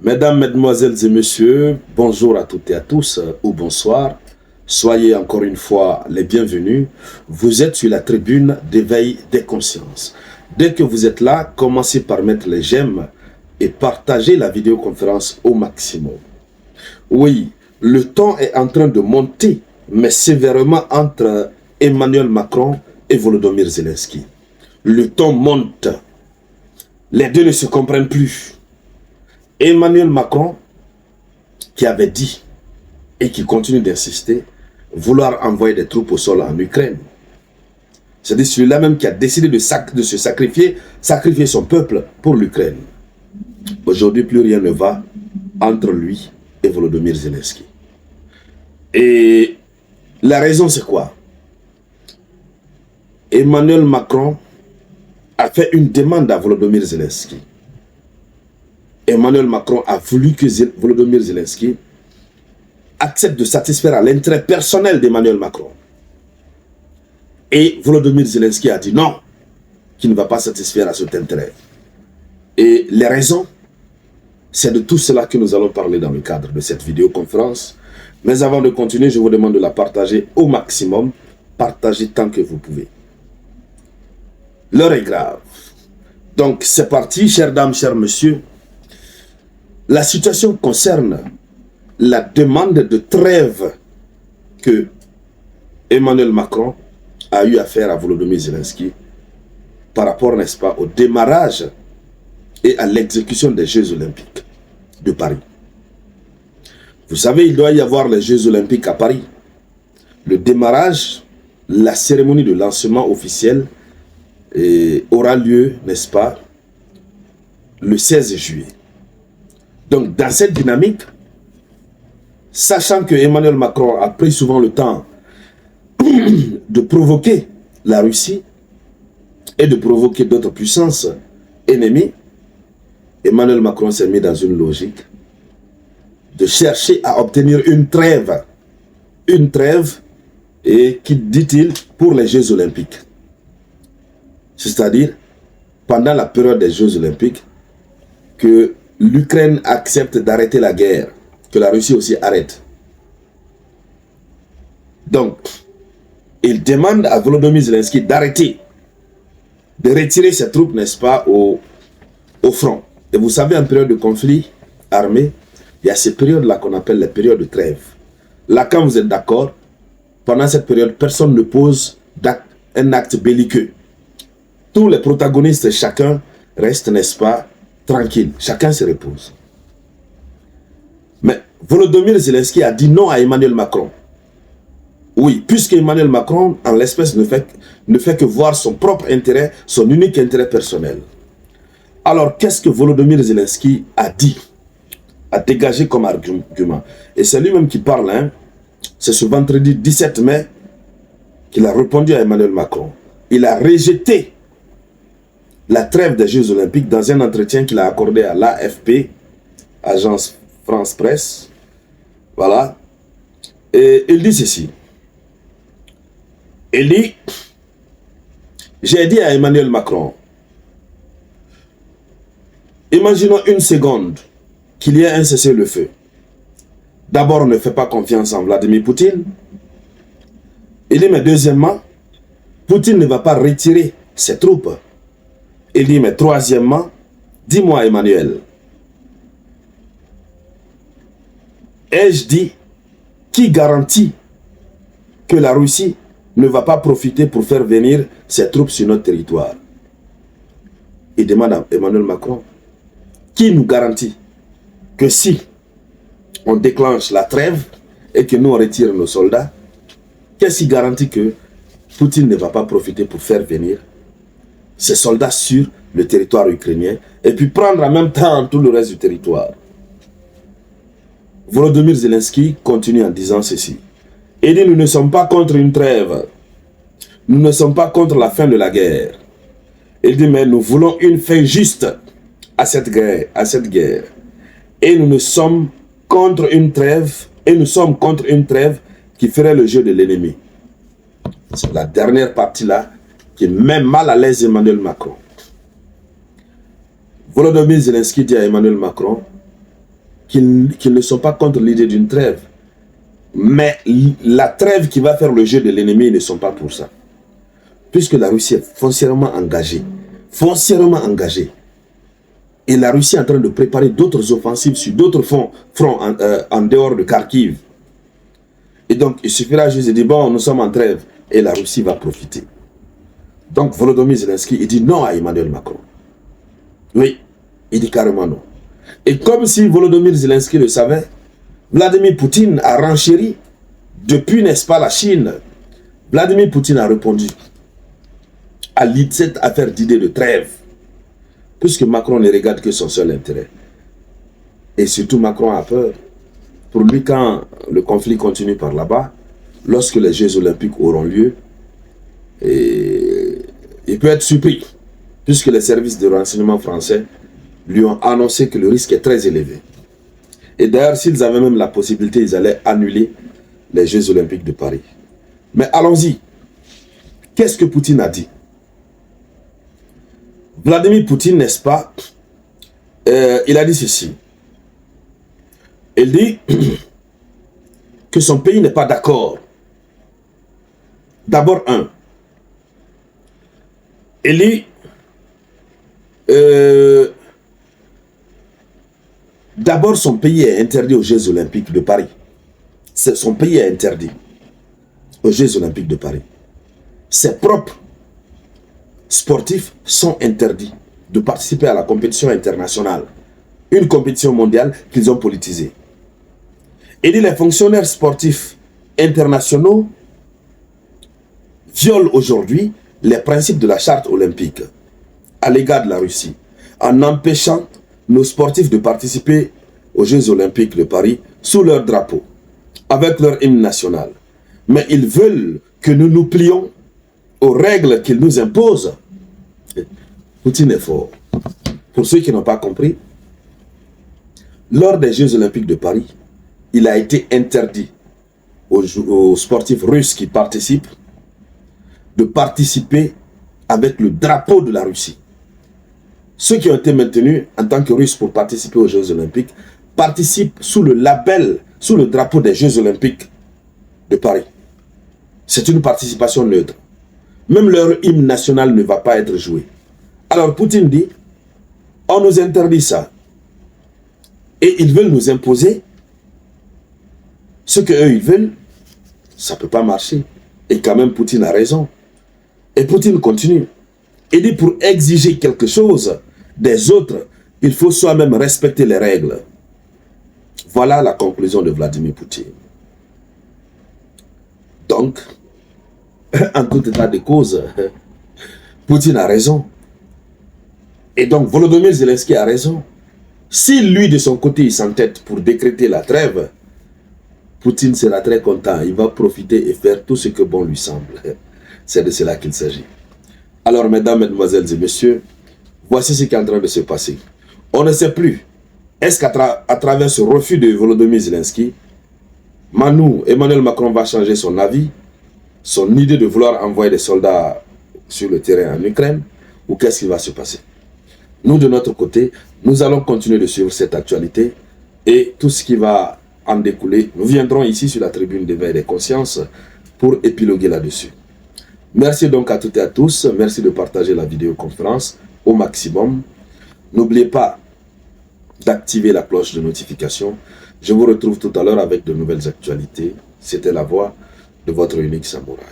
Mesdames, Mesdemoiselles et Messieurs, bonjour à toutes et à tous, ou bonsoir. Soyez encore une fois les bienvenus. Vous êtes sur la tribune d'éveil des consciences. Dès que vous êtes là, commencez par mettre les j'aime et partagez la vidéoconférence au maximum. Oui, le temps est en train de monter, mais sévèrement entre Emmanuel Macron et Volodymyr Zelensky. Le temps monte. Les deux ne se comprennent plus. Emmanuel Macron, qui avait dit et qui continue d'insister, vouloir envoyer des troupes au sol en Ukraine. C'est-à-dire celui-là même qui a décidé de se sacrifier son peuple pour l'Ukraine. Aujourd'hui, plus rien ne va entre lui et Volodymyr Zelensky. Et la raison, c'est quoi? Emmanuel Macron a fait une demande à Volodymyr Zelensky. Emmanuel Macron a voulu que Volodymyr Zelensky accepte de satisfaire à l'intérêt personnel d'Emmanuel Macron. Et Volodymyr Zelensky a dit non, qu'il ne va pas satisfaire à cet intérêt. Et les raisons, c'est de tout cela que nous allons parler dans le cadre de cette vidéoconférence. Mais avant de continuer, je vous demande de la partager au maximum. Partagez tant que vous pouvez. L'heure est grave. Donc c'est parti, chères dames, chers messieurs. La situation concerne la demande de trêve que Emmanuel Macron a eu à faire à Volodymyr Zelensky par rapport, n'est-ce pas, au démarrage et à l'exécution des Jeux Olympiques de Paris. Vous savez, il doit y avoir les Jeux Olympiques à Paris. Le démarrage, la cérémonie de lancement officiel aura lieu, n'est-ce pas, le 16 juillet. Donc, dans cette dynamique, sachant que Emmanuel Macron a pris souvent le temps de provoquer la Russie et de provoquer d'autres puissances ennemies, Emmanuel Macron s'est mis dans une logique de chercher à obtenir une trêve, et qui, dit-il, pour les Jeux Olympiques. C'est-à-dire, pendant la période des Jeux Olympiques, que l'Ukraine accepte d'arrêter la guerre, que la Russie aussi arrête. Donc, il demande à Volodymyr Zelensky d'arrêter, de retirer ses troupes, n'est-ce pas, au front. Et vous savez, en période de conflit armé, il y a ces périodes-là qu'on appelle les périodes de trêve. Là, quand vous êtes d'accord, pendant cette période, personne ne pose un acte belliqueux. Tous les protagonistes, chacun reste, n'est-ce pas, tranquille. Chacun se repose. Mais Volodymyr Zelensky a dit non à Emmanuel Macron. Oui, puisque Emmanuel Macron, en l'espèce, ne fait que voir son propre intérêt, son unique intérêt personnel. Alors, qu'est-ce que Volodymyr Zelensky a dit, a dégagé comme argument? Et c'est lui-même qui parle, hein. C'est ce vendredi 17 mai qu'il a répondu à Emmanuel Macron. Il a rejeté la trêve des Jeux Olympiques dans un entretien qu'il a accordé à l'AFP, Agence France Presse. Voilà. Et il dit ceci. Il dit, j'ai dit à Emmanuel Macron, imaginons une seconde qu'il y ait un cessez-le-feu. D'abord, ne fais pas confiance en Vladimir Poutine. Il dit, mais deuxièmement, Poutine ne va pas retirer ses troupes. Il dit, mais troisièmement, dis-moi Emmanuel, ai-je dit, qui garantit que la Russie ne va pas profiter pour faire venir ses troupes sur notre territoire? Il demande à Emmanuel Macron, qui nous garantit que si on déclenche la trêve et que nous on retire nos soldats, qu'est-ce qui garantit que Poutine ne va pas profiter pour faire venir ses soldats sur le territoire ukrainien et puis prendre en même temps tout le reste du territoire? Volodymyr Zelensky continue en disant ceci. Il dit, nous ne sommes pas contre une trêve. Nous ne sommes pas contre la fin de la guerre. Il dit, mais nous voulons une fin juste à cette guerre. Et nous sommes contre une trêve, qui ferait le jeu de l'ennemi. C'est la dernière partie-là qui met mal à l'aise Emmanuel Macron. Volodymyr Zelensky dit à Emmanuel Macron, qu'ils ne sont pas contre l'idée d'une trêve. Mais la trêve qui va faire le jeu de l'ennemi, ils ne sont pas pour ça. Puisque la Russie est foncièrement engagée. Foncièrement engagée. Et la Russie est en train de préparer d'autres offensives sur d'autres fronts en dehors de Kharkiv. Et donc, il suffira juste de dire, bon, nous sommes en trêve. Et la Russie va profiter. Donc, Volodymyr Zelensky, il dit non à Emmanuel Macron. Oui, il dit carrément non. Et comme si Volodymyr Zelensky le savait, Vladimir Poutine a renchéri depuis, n'est-ce pas, la Chine. Vladimir Poutine a répondu à cette affaire d'idée de trêve. Puisque Macron ne regarde que son seul intérêt. Et surtout, Macron a peur. Pour lui, quand le conflit continue par là-bas, lorsque les Jeux Olympiques auront lieu, il peut être surpris, puisque les services de renseignement français lui ont annoncé que le risque est très élevé. Et d'ailleurs, s'ils avaient même la possibilité, ils allaient annuler les Jeux Olympiques de Paris. Mais allons-y. Qu'est-ce que Poutine a dit? Vladimir Poutine, n'est-ce pas, il a dit ceci. Il dit que son pays n'est pas d'accord. D'abord, il dit d'abord son pays est interdit aux Jeux Olympiques de Paris. Son pays est interdit aux Jeux Olympiques de Paris. Ses propres sportifs sont interdits de participer à la compétition internationale. Une compétition mondiale qu'ils ont politisée. Il dit les fonctionnaires sportifs internationaux violent aujourd'hui les principes de la charte olympique à l'égard de la Russie, en empêchant nos sportifs de participer aux Jeux Olympiques de Paris sous leur drapeau, avec leur hymne national. Mais ils veulent que nous nous plions aux règles qu'ils nous imposent. Poutine est fort. Pour ceux qui n'ont pas compris, lors des Jeux Olympiques de Paris, il a été interdit aux sportifs russes qui participent de participer avec le drapeau de la Russie. Ceux qui ont été maintenus en tant que Russes pour participer aux Jeux Olympiques participent sous le label, sous le drapeau des Jeux Olympiques de Paris. C'est une participation neutre. Même leur hymne national ne va pas être joué. Alors Poutine dit, on nous interdit ça. Et ils veulent nous imposer ce qu'eux ils veulent. Ça ne peut pas marcher. Et quand même Poutine a raison. Et Poutine continue. Il dit pour exiger quelque chose des autres, il faut soi-même respecter les règles. Voilà la conclusion de Vladimir Poutine. Donc, en tout état de cause, Poutine a raison. Et donc Volodymyr Zelensky a raison. Si lui de son côté il s'entête pour décréter la trêve, Poutine sera très content. Il va profiter et faire tout ce que bon lui semble. C'est de cela qu'il s'agit. Alors, mesdames, mesdemoiselles et messieurs, voici ce qui est en train de se passer. On ne sait plus. Est-ce qu'à travers ce refus de Volodymyr Zelensky, Emmanuel Macron va changer son avis, son idée de vouloir envoyer des soldats sur le terrain en Ukraine, ou qu'est-ce qui va se passer? Nous, de notre côté, nous allons continuer de suivre cette actualité et tout ce qui va en découler. Nous viendrons ici sur la tribune d'éveil des consciences pour épiloguer là-dessus. Merci donc à toutes et à tous. Merci de partager la vidéoconférence au maximum. N'oubliez pas d'activer la cloche de notification. Je vous retrouve tout à l'heure avec de nouvelles actualités. C'était la voix de votre unique samouraï.